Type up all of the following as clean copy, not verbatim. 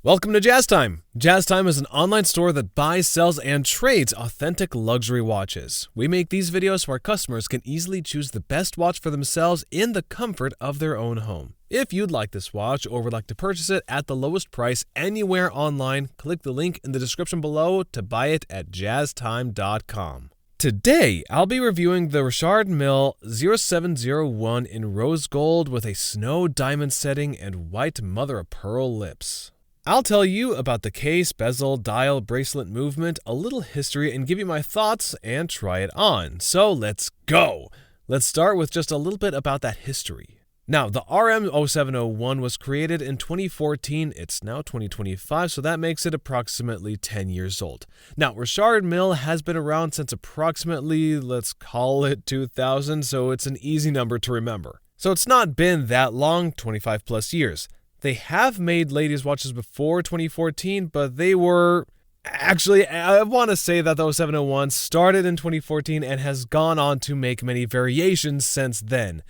Welcome to Jazz Time. Jazz Time is an online store that buys, sells, and trades authentic luxury watches. We make these videos so our customers can easily choose the best watch for themselves in the comfort of their own home. If you'd like this watch or would like to purchase it at the lowest price anywhere online, click the link in the description below to buy it at jazztime.com. Today, I'll be reviewing the Richard Mille 0701 in rose gold with a snow diamond setting and white mother-of-pearl lips. I'll tell you about the case, bezel, dial, bracelet movement, a little history, and give you my thoughts and try it on. So let's go! Let's start with just a little bit about that history. Now, the RM0701 was created in 2014. It's now 2025, so that makes it approximately 10 years old. Now, Richard Mille has been around since approximately, let's call it 2000, so it's an easy number to remember. So it's not been that long, 25 plus years. They have made ladies' watches before 2014, but they were... Actually, I want to say that the 0701 started in 2014 and has gone on to make many variations since then.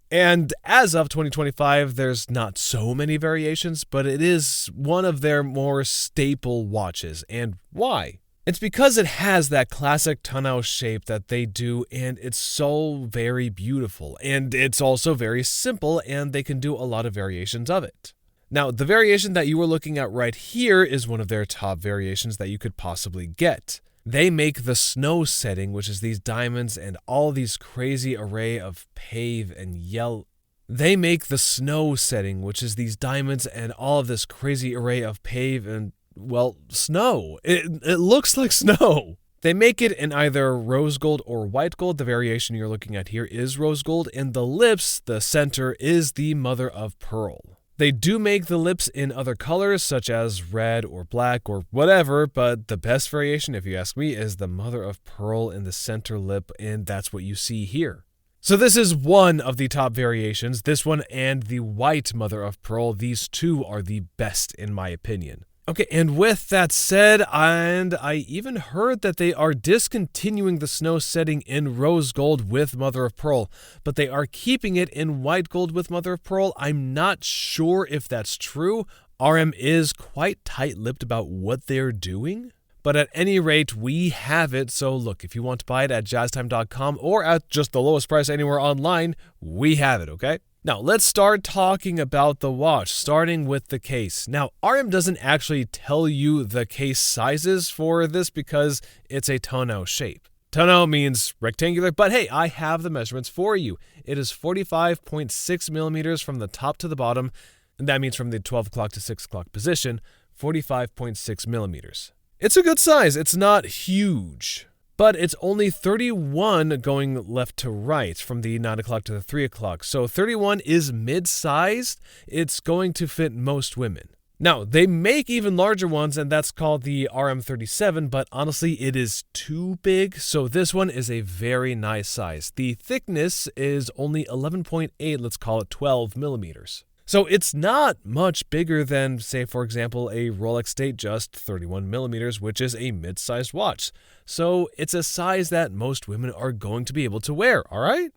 And as of 2025, there's not so many variations, but it is one of their more staple watches. And why? It's because it has that classic tonneau shape that they do, and it's so very beautiful. And it's also very simple, and they can do a lot of variations of it. Now, the variation that you are looking at right here is one of their top variations that you could possibly get. They make the snow setting, which is these diamonds and all these crazy array of pave and yellow. They make the snow setting, which is these diamonds and all of this crazy array of pave and, well, snow. It looks like snow. They make it in either rose gold or white gold. The variation you're looking at here is rose gold, and the lips, the center, is the mother of pearl. They do make the lips in other colors, such as red or black or whatever, but the best variation, if you ask me, is the mother of pearl in the center lip, and that's what you see here. So this is one of the top variations. This one and the white mother of pearl, these two are the best in my opinion. Okay, and with that said, and I even heard that they are discontinuing the snow setting in rose gold with mother of pearl, but they are keeping it in white gold with mother of pearl. I'm not sure if that's true. RM is quite tight-lipped about what they're doing, but at any rate, we have it. So look, if you want to buy it at jazztime.com or at just the lowest price anywhere online, we have it, okay? Now, let's start talking about the watch, starting with the case. Now, RM doesn't actually tell you the case sizes for this because it's a tonneau shape. Tonneau means rectangular, but hey, I have the measurements for you. It is 45.6 millimeters from the top to the bottom, and that means from the 12 o'clock to 6 o'clock position, 45.6 millimeters. It's a good size. It's not huge. But it's only 31 going left to right from the 9 o'clock to the 3 o'clock. So 31 is mid-sized. It's going to fit most women. Now, they make even larger ones, and that's called the RM37, but honestly, it is too big. So this one is a very nice size. The thickness is only 11.8, let's call it 12 millimeters. So it's not much bigger than, say, for example, a Rolex Datejust 31 millimeters, which is a mid-sized watch. So it's a size that most women are going to be able to wear, all right?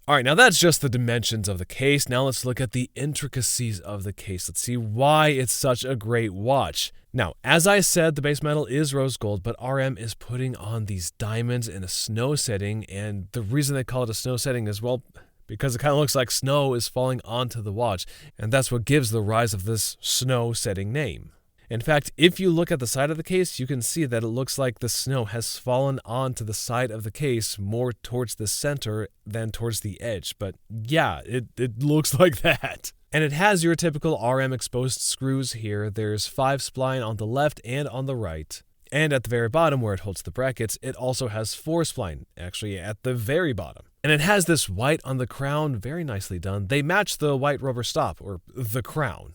All right, now that's just the dimensions of the case. Now let's look at the intricacies of the case. Let's see why it's such a great watch. Now, as I said, the base metal is rose gold, but RM is putting on these diamonds in a snow setting, and the reason they call it a snow setting is, well, because it kind of looks like snow is falling onto the watch, and that's what gives the rise of this snow setting name. In fact, if you look at the side of the case, you can see that it looks like the snow has fallen onto the side of the case more towards the center than towards the edge. But yeah, it looks like that. And it has your typical RM exposed screws here. There's 5 spline on the left and on the right. And at the very bottom where it holds the brackets, it also has 4 spline, actually at the very bottom. And it has this white on the crown, very nicely done. They match the white rubber stop, or the crown.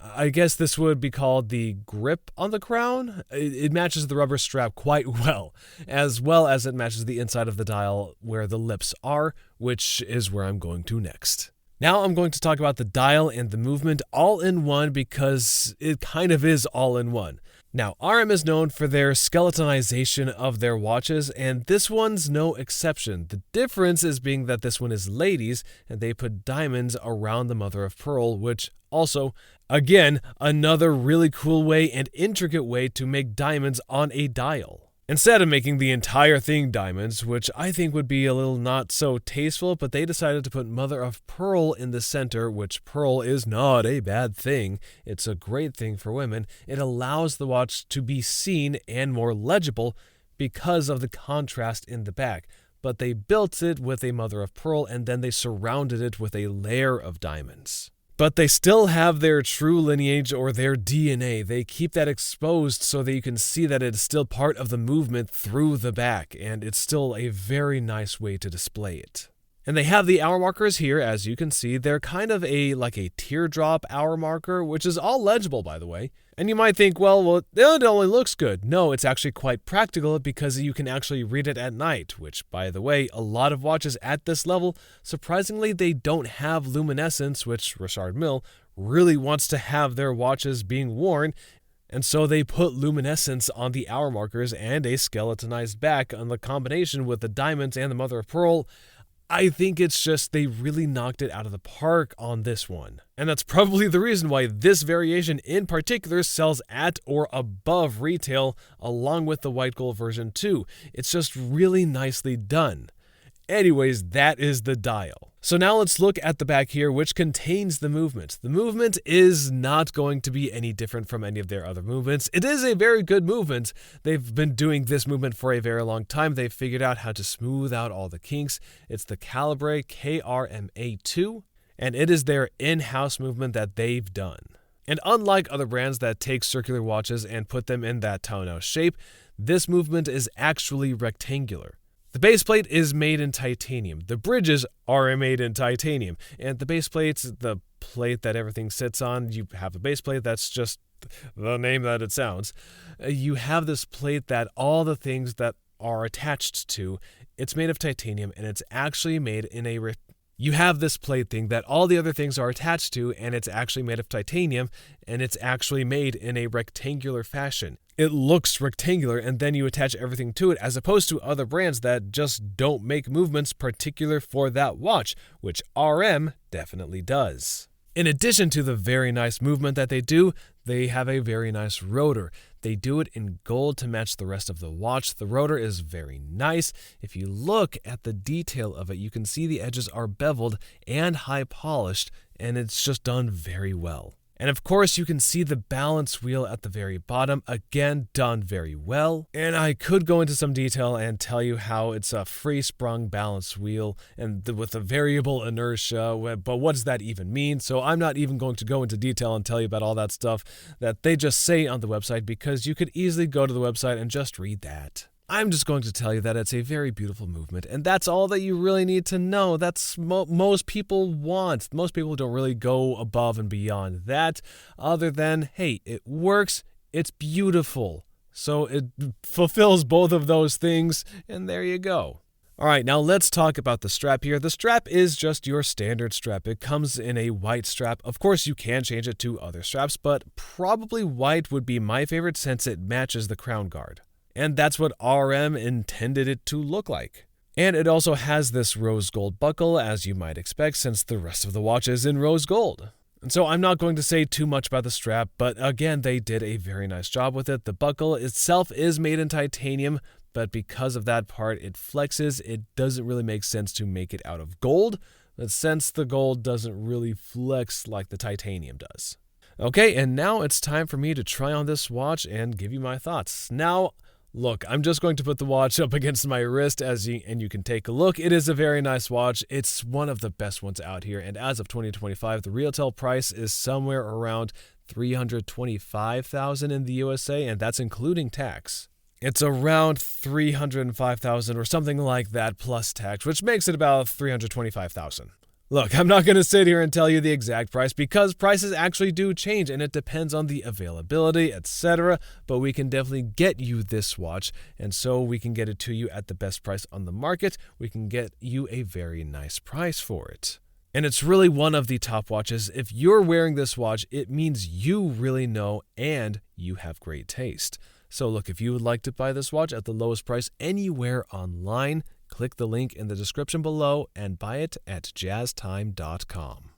I guess this would be called the grip on the crown. It matches the rubber strap quite well as it matches the inside of the dial where the lips are, which is where I'm going to next. Now I'm going to talk about the dial and the movement all in one because it kind of is all in one. Now, RM is known for their skeletonization of their watches, and this one's no exception. The difference is being that this one is ladies, and they put diamonds around the mother of pearl, which also, again, another really cool way and intricate way to make diamonds on a dial. Instead of making the entire thing diamonds, which I think would be a little not so tasteful, but they decided to put mother of pearl in the center, which pearl is not a bad thing. It's a great thing for women. It allows the watch to be seen and more legible because of the contrast in the back. But they built it with a mother of pearl, and then they surrounded it with a layer of diamonds. But they still have their true lineage or their DNA. They keep that exposed so that you can see that it's still part of the movement through the back, and it's still a very nice way to display it. And they have the hour markers here, as you can see. They're kind of like a teardrop hour marker, which is all legible, by the way. And you might think, well, it only looks good. No, it's actually quite practical because you can actually read it at night, which, by the way, a lot of watches at this level, surprisingly, they don't have luminescence, which Richard Mille really wants to have their watches being worn. And so they put luminescence on the hour markers and a skeletonized back on the combination with the diamonds and the mother of pearl. I think it's just they really knocked it out of the park on this one. And that's probably the reason why this variation in particular sells at or above retail along with the white gold version too. It's just really nicely done. Anyways, that is the dial. So now let's look at the back here, which contains the movement. The movement is not going to be any different from any of their other movements. It is a very good movement. They've been doing this movement for a very long time. They've figured out how to smooth out all the kinks. It's the Calibre KRMA2, and it is their in-house movement that they've done. And unlike other brands that take circular watches and put them in that toenail shape, this movement is actually rectangular. The base plate is made in titanium. The bridges are made in titanium. And the base plate's the plate that everything sits on. You have a base plate, that's just the name that it sounds. You have this plate that all the things that are attached to, it's made of titanium, and it's actually made in a... You have this plate thing that all the other things are attached to, and it's actually made of titanium, and it's actually made in a rectangular fashion. It looks rectangular, and then you attach everything to it, as opposed to other brands that just don't make movements particular for that watch, which RM definitely does. In addition to the very nice movement that they do, they have a very nice rotor. They do it in gold to match the rest of the watch. The rotor is very nice. If you look at the detail of it, you can see the edges are beveled and high polished, and it's just done very well. And of course, you can see the balance wheel at the very bottom, again, done very well. And I could go into some detail and tell you how it's a free-sprung balance wheel and with a variable inertia, but what does that even mean? So I'm not even going to go into detail and tell you about all that stuff that they just say on the website, because you could easily go to the website and just read that. I'm just going to tell you that it's a very beautiful movement, and that's all that you really need to know. That's most people want. Most people don't really go above and beyond that, other than, hey, it works, it's beautiful. So it fulfills both of those things, and there you go. All right, now let's talk about the strap here. The strap is just your standard strap. It comes in a white strap. Of course, you can change it to other straps, but probably white would be my favorite since it matches the crown guard. And that's what RM intended it to look like. And it also has this rose gold buckle, as you might expect, since the rest of the watch is in rose gold. And so I'm not going to say too much about the strap, but again, they did a very nice job with it. The buckle itself is made in titanium, but because of that part, it flexes. It doesn't really make sense to make it out of gold, but since the gold doesn't really flex like the titanium does. Okay, and now it's time for me to try on this watch and give you my thoughts. Now, look, I'm just going to put the watch up against my wrist and you can take a look. It is a very nice watch. It's one of the best ones out here. And as of 2025, the retail price is somewhere around $325,000 in the USA, and that's including tax. It's around $305,000 or something like that plus tax, which makes it about $325,000. Look, I'm not going to sit here and tell you the exact price because prices actually do change and it depends on the availability, etc. But we can definitely get you this watch, and so we can get it to you at the best price on the market. We can get you a very nice price for it. And it's really one of the top watches. If you're wearing this watch, it means you really know and you have great taste. So look, if you would like to buy this watch at the lowest price anywhere online, click the link in the description below and buy it at jazztime.com.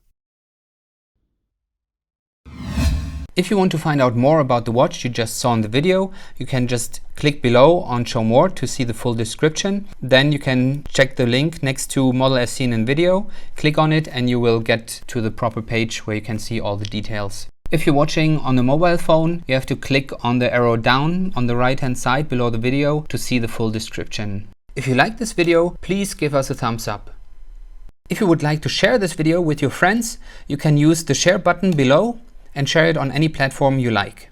If you want to find out more about the watch you just saw in the video, you can just click below on Show More to see the full description. Then you can check the link next to model as seen in video, click on it and you will get to the proper page where you can see all the details. If you're watching on a mobile phone, you have to click on the arrow down on the right hand side below the video to see the full description. If you like this video, please give us a thumbs up. If you would like to share this video with your friends, you can use the share button below and share it on any platform you like.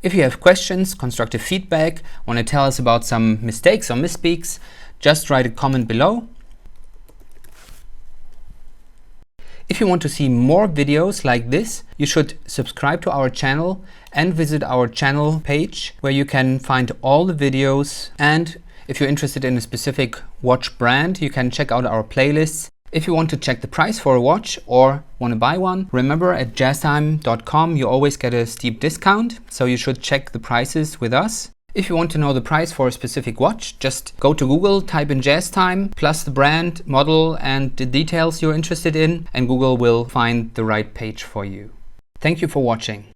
If you have questions, constructive feedback, want to tell us about some mistakes or misspeaks, just write a comment below. If you want to see more videos like this, you should subscribe to our channel and visit our channel page where you can find all the videos. And if you're interested in a specific watch brand, you can check out our playlists. If you want to check the price for a watch or want to buy one, remember at jazztime.com you always get a steep discount, so you should check the prices with us. If you want to know the price for a specific watch, just go to Google, type in JazzTime, plus the brand, model and the details you're interested in, and Google will find the right page for you. Thank you for watching.